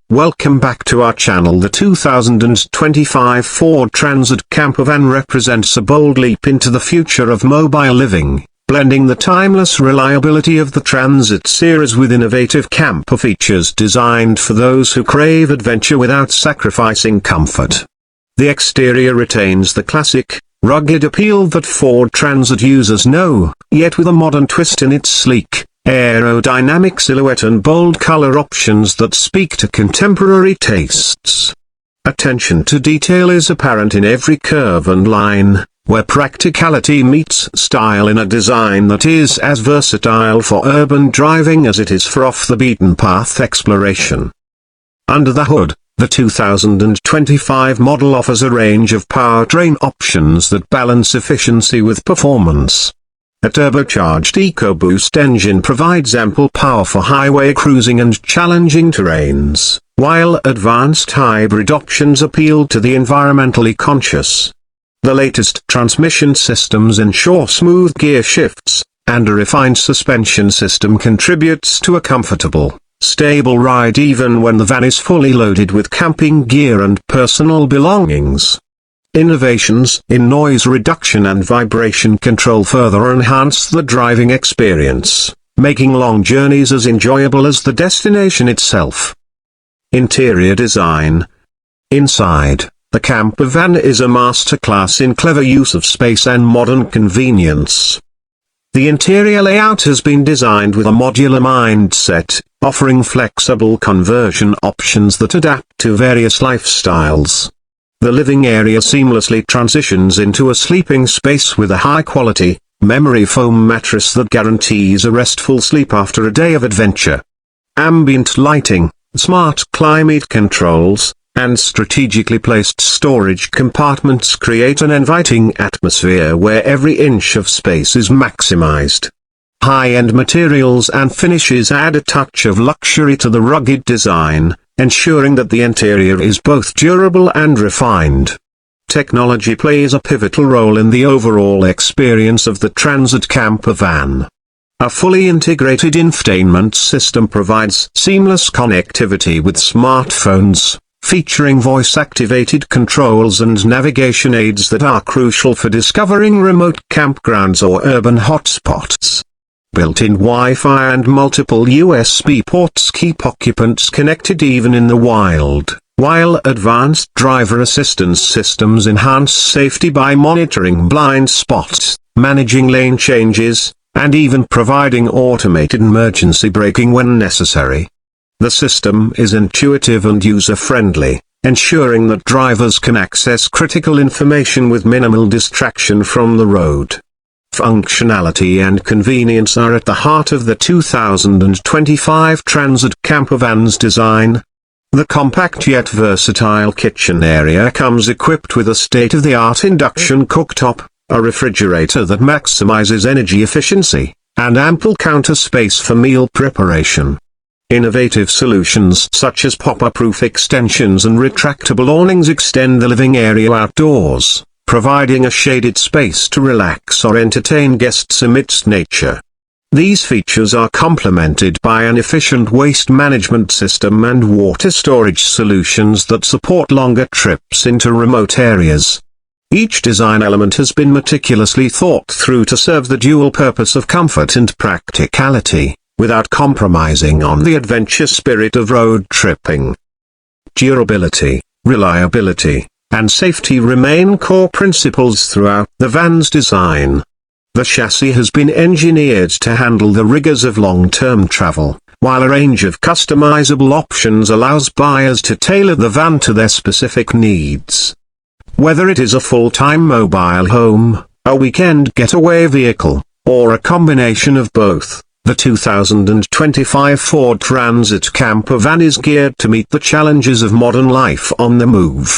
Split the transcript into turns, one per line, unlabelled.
Welcome back to our channel. The 2025 Ford Transit camper van represents a bold leap into the future of mobile living, blending the timeless reliability of the Transit series with innovative camper features designed for those who crave adventure without sacrificing comfort. The exterior retains the classic, rugged appeal that Ford Transit users know, yet with a modern twist in its sleek, aerodynamic silhouette and bold color options that speak to contemporary tastes. Attention to detail is apparent in every curve and line, where practicality meets style in a design that is as versatile for urban driving as it is for off-the-beaten-path exploration. Under the hood, the 2025 model offers a range of powertrain options that balance efficiency with performance. A turbocharged EcoBoost engine provides ample power for highway cruising and challenging terrains, while advanced hybrid options appeal to the environmentally conscious. The latest transmission systems ensure smooth gear shifts, and a refined suspension system contributes to a comfortable, stable ride even when the van is fully loaded with camping gear and personal belongings. Innovations in noise reduction and vibration control further enhance the driving experience, making long journeys as enjoyable as the destination itself. Interior design. Inside, the camper van is a masterclass in clever use of space and modern convenience. The interior layout has been designed with a modular mindset, offering flexible conversion options that adapt to various lifestyles. The living area seamlessly transitions into a sleeping space with a high-quality, memory foam mattress that guarantees a restful sleep after a day of adventure. Ambient lighting, smart climate controls, and strategically placed storage compartments create an inviting atmosphere where every inch of space is maximized. High-end materials and finishes add a touch of luxury to the rugged design, ensuring that the interior is both durable and refined. Technology plays a pivotal role in the overall experience of the Transit camper van. A fully integrated infotainment system provides seamless connectivity with smartphones, featuring voice-activated controls and navigation aids that are crucial for discovering remote campgrounds or urban hotspots. Built-in Wi-Fi and multiple USB ports keep occupants connected even in the wild, while advanced driver assistance systems enhance safety by monitoring blind spots, managing lane changes, and even providing automated emergency braking when necessary. The system is intuitive and user-friendly, ensuring that drivers can access critical information with minimal distraction from the road. Functionality and convenience are at the heart of the 2025 Transit camper van's design. The compact yet versatile kitchen area comes equipped with a state-of-the-art induction cooktop, a refrigerator that maximizes energy efficiency, and ample counter space for meal preparation. Innovative solutions such as pop-up roof extensions and retractable awnings extend the living area outdoors, providing a shaded space to relax or entertain guests amidst nature. These features are complemented by an efficient waste management system and water storage solutions that support longer trips into remote areas. Each design element has been meticulously thought through to serve the dual purpose of comfort and practicality, without compromising on the adventure spirit of road tripping. Durability, reliability, and safety remain core principles throughout the van's design. The chassis has been engineered to handle the rigors of long-term travel, while a range of customizable options allows buyers to tailor the van to their specific needs. Whether it is a full-time mobile home, a weekend getaway vehicle, or a combination of both, the 2025 Ford Transit camper van is geared to meet the challenges of modern life on the move.